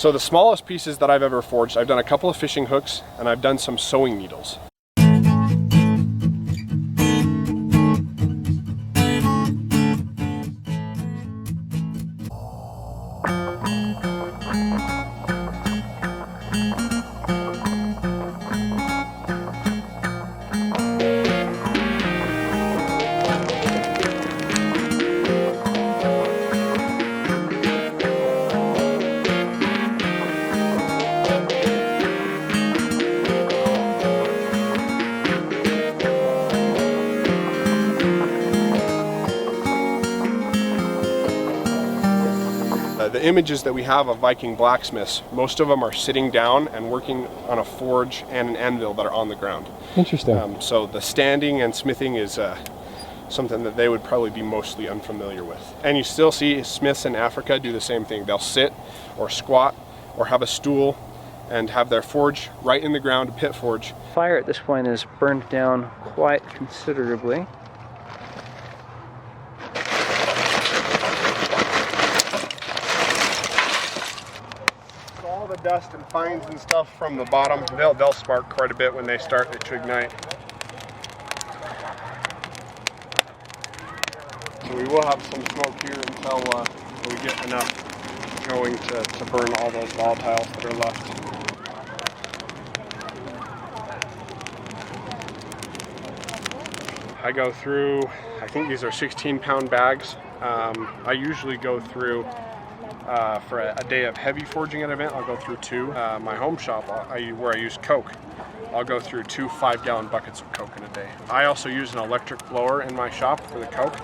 So the smallest pieces that I've ever forged, I've done a couple of fishing hooks and I've done some sewing needles. The images that we have of Viking blacksmiths, most of them are sitting down and working on a forge and an anvil that are on the ground. Interesting. So the standing and smithing is something that they would probably be mostly unfamiliar with. And you still see smiths in Africa do the same thing. They'll sit or squat or have a stool and have their forge right in the ground, a pit forge. Fire at this point is burned down quite considerably. All the dust and fines and stuff from the bottom, they'll spark quite a bit when they start to ignite. So we will have some smoke here until we get enough going to burn all those volatiles that are left. I go through, I think these are 16-pound bags. I usually go through for a day of heavy forging at an event, I'll go through two. My home shop, where I use coke, I'll go through 2 5-gallon buckets of coke in a day. I also use an electric blower in my shop for the coke,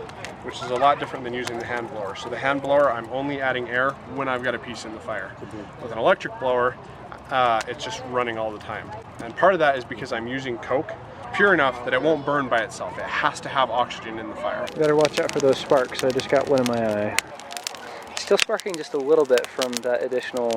which is a lot different than using the hand blower. So the hand blower, I'm only adding air when I've got a piece in the fire. With an electric blower, it's just running all the time. And part of that is because I'm using coke pure enough that it won't burn by itself. It has to have oxygen in the fire. You better watch out for those sparks. I just got one in my eye. Still sparking just a little bit from that additional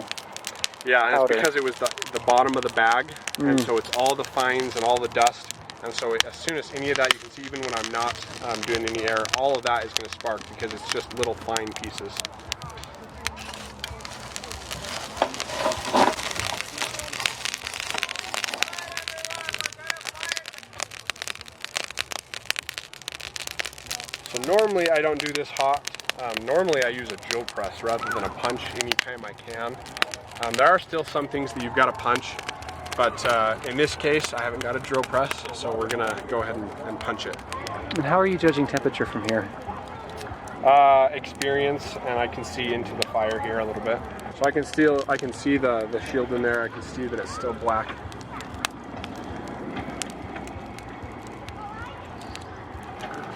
Yeah, and powder. it's because it was the bottom of the bag, and so it's all the fines and all the dust, and so as soon as any of that, you can see even when I'm not doing any air, all of that is going to spark because it's just little fine pieces. So normally I don't do this hot. Normally I use a drill press rather than a punch anytime I can. There are still some things that you've got to punch, but in this case I haven't got a drill press, so we're gonna go ahead and punch it. And how are you judging temperature from here? Experience, and I can see into the fire here a little bit. So I can see the shield in there. I can see that it's still black.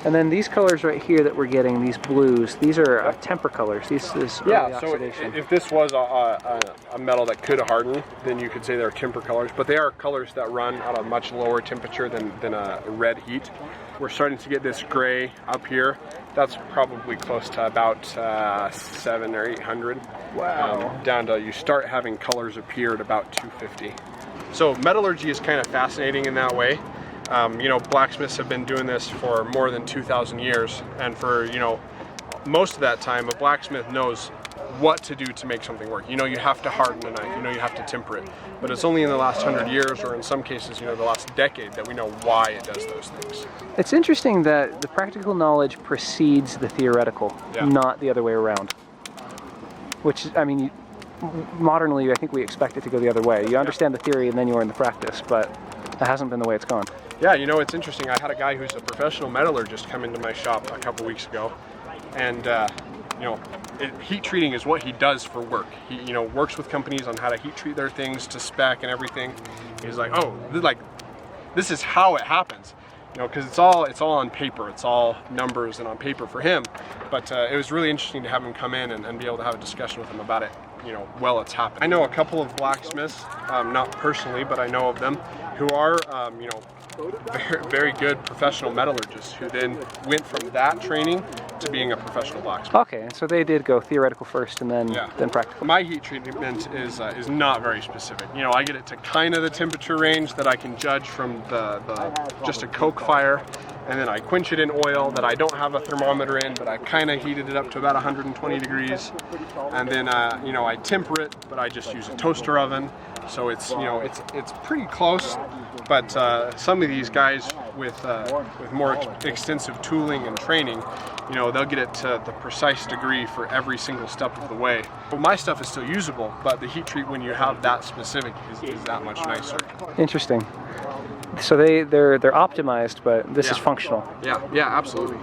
And then these colors right here that we're getting, these blues, these are temper colors. These Yeah, so oxidation. if this was a metal that could harden, then you could say they're temper colors, but they are colors that run at a much lower temperature than a red heat. We're starting to get this gray up here. That's probably close to about 700 or 800. Wow. Down to, you start having colors appear at about 250. So metallurgy is kind of fascinating in that way. You know, blacksmiths have been doing this for more than 2,000 years, and for, you know, most of that time, a blacksmith knows what to do to make something work. You know, you have to harden a knife, you know, you have to temper it. But it's only in the last 100 years, or in some cases, you know, the last decade, that we know why it does those things. It's interesting that the practical knowledge precedes the theoretical, not the other way around. Which, I mean, modernly, I think we expect it to go the other way. You understand the theory and then you learn the practice, but that hasn't been the way it's gone. Yeah, you know, it's interesting. I had a guy who's a professional metallurgist come into my shop a couple weeks ago, and you know, heat treating is what he does for work. He, you know, works with companies on how to heat treat their things to spec and everything. He's like, oh, this is how it happens, you know, because it's all on paper. It's all numbers and on paper for him. But it was really interesting to have him come in and be able to have a discussion with him about it, you know, while it's happening. I know a couple of blacksmiths, not personally, but I know of them, who are, you know, very good professional metallurgists who then went from that training to being a professional blacksmith. Okay, so they did go theoretical first and then practical. My heat treatment is not very specific. You know, I get it to kind of the temperature range that I can judge from just a coke fire, and then I quench it in oil that I don't have a thermometer in, but I've kind of heated it up to about 120 degrees, and then you know, I temper it, but I just use a toaster oven, so it's, you know, it's pretty close. But some of these guys with more extensive tooling and training, you know, they'll get it to the precise degree for every single step of the way. Well, my stuff is still usable, but the heat treat when you have that specific is that much nicer. Interesting. So they're optimized, but this is functional. Yeah, yeah, absolutely.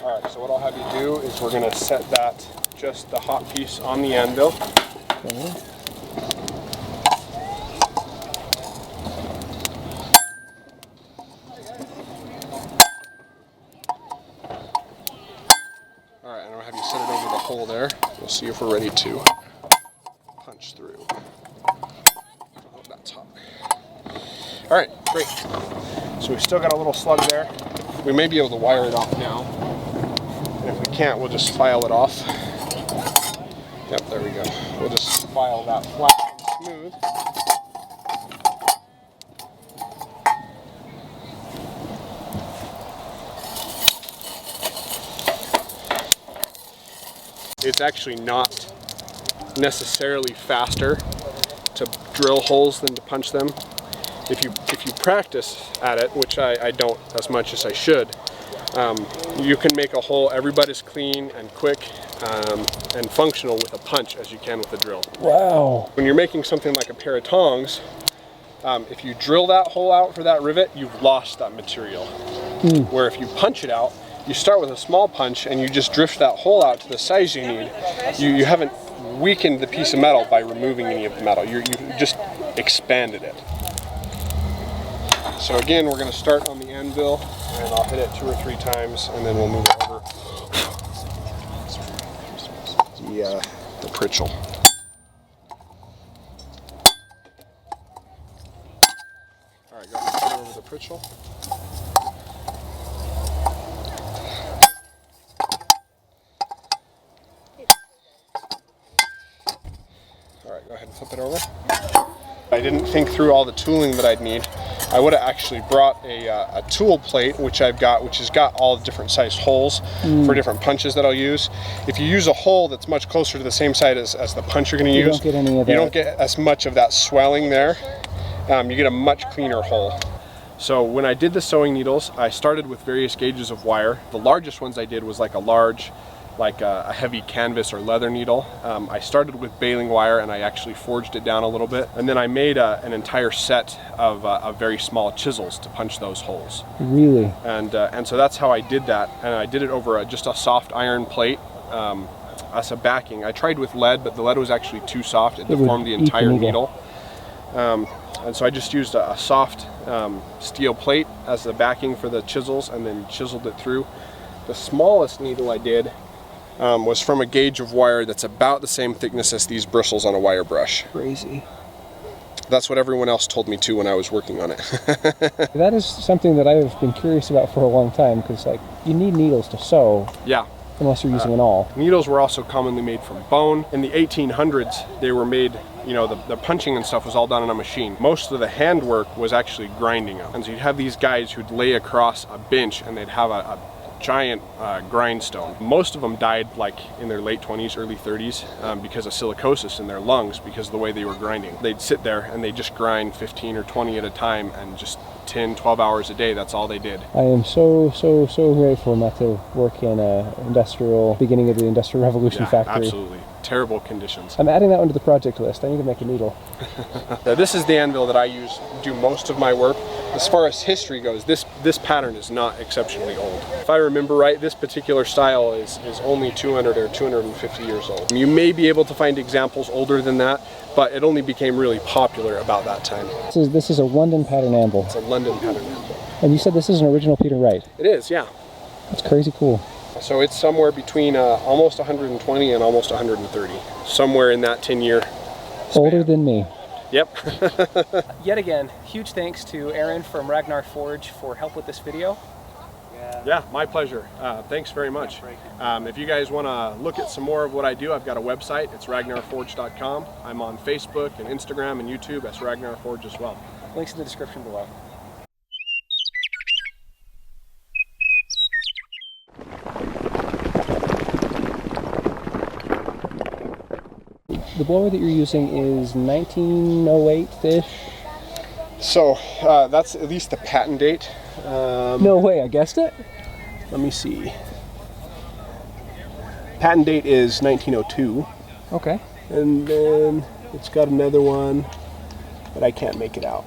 All right, so what I'll have you do is we're going to set that, just the hot piece on the anvil. Okay. All right, and I'll have you set it over the hole there. We'll see if we're ready to punch through. Oh, that's hot. All right, great. So we've still got a little slug there. We may be able to wire it off now. And if we can't, we'll just file it off. Yep, there we go. We'll just file that flat and smooth. It's actually not necessarily faster to drill holes than to punch them. If you practice at it, which I don't as much as I should, you can make a hole every bit as clean and quick and functional with a punch as you can with a drill. Wow. When you're making something like a pair of tongs, if you drill that hole out for that rivet, you've lost that material. Where if you punch it out, you start with a small punch and you just drift that hole out to the size you need. You haven't weakened the piece of metal by removing any of the metal. You just expanded it. So again, we're going to start on the anvil, and I'll hit it 2 or 3 times, and then we'll move it over the pritchel. All right, go ahead and put it over the pritchel. All right, go ahead and flip it over. I didn't think through all the tooling that I'd need. I would have actually brought a tool plate, which I've got, which has got all the different size holes for different punches that I'll use. If you use a hole that's much closer to the same side as the punch you're going to use, don't get any of that. You don't get as much of that swelling there. You get a much cleaner hole. So when I did the sewing needles, I started with various gauges of wire. The largest ones I did was like a large, like a heavy canvas or leather needle. I started with baling wire and I actually forged it down a little bit. And then I made an entire set of very small chisels to punch those holes. Really? And so that's how I did that. And I did it over just a soft iron plate as a backing. I tried with lead, but the lead was actually too soft. It deformed the entire needle. And so I just used a soft steel plate as the backing for the chisels and then chiseled it through. The smallest needle I did was from a gauge of wire that's about the same thickness as these bristles on a wire brush. Crazy. That's what everyone else told me too when I was working on it. That is something that I've been curious about for a long time, because like you need needles to sew. Yeah. Unless you're using an awl. Needles were also commonly made from bone. In the 1800s, they were made, you know, the punching and stuff was all done on a machine. Most of the handwork was actually grinding them. And so you'd have these guys who'd lay across a bench and they'd have a giant grindstone. Most of them died like in their late 20s, early 30s because of silicosis in their lungs because of the way they were grinding. They'd sit there and they'd just grind 15 or 20 at a time and just 10, 12 hours a day, that's all they did. I am so grateful not to work in beginning of the Industrial Revolution factory. Absolutely. Terrible conditions. I'm adding that one to the project list. I need to make a needle. Now, this is the anvil that I do most of my work. As far as history goes, this pattern is not exceptionally old. If I remember right, this particular style is only 200 or 250 years old. You may be able to find examples older than that, but it only became really popular about that time. This is a London pattern anvil. It's a London pattern anvil. And you said this is an original Peter Wright. It is, yeah. That's crazy cool. So it's somewhere between almost 120 and almost 130. Somewhere in that 10-year Older than me. Yep. Yet again, huge thanks to Aaron from Ragnar Forge for help with this video. Yeah, my pleasure. Thanks very much. If you guys want to look at some more of what I do, I've got a website. It's ragnarforge.com. I'm on Facebook and Instagram and YouTube as Ragnar Forge as well. Links in the description below. The blower that you're using is 1908-ish? So that's at least the patent date. No way, I guessed it? Let me see. Patent date is 1902. Okay. And then it's got another one, but I can't make it out.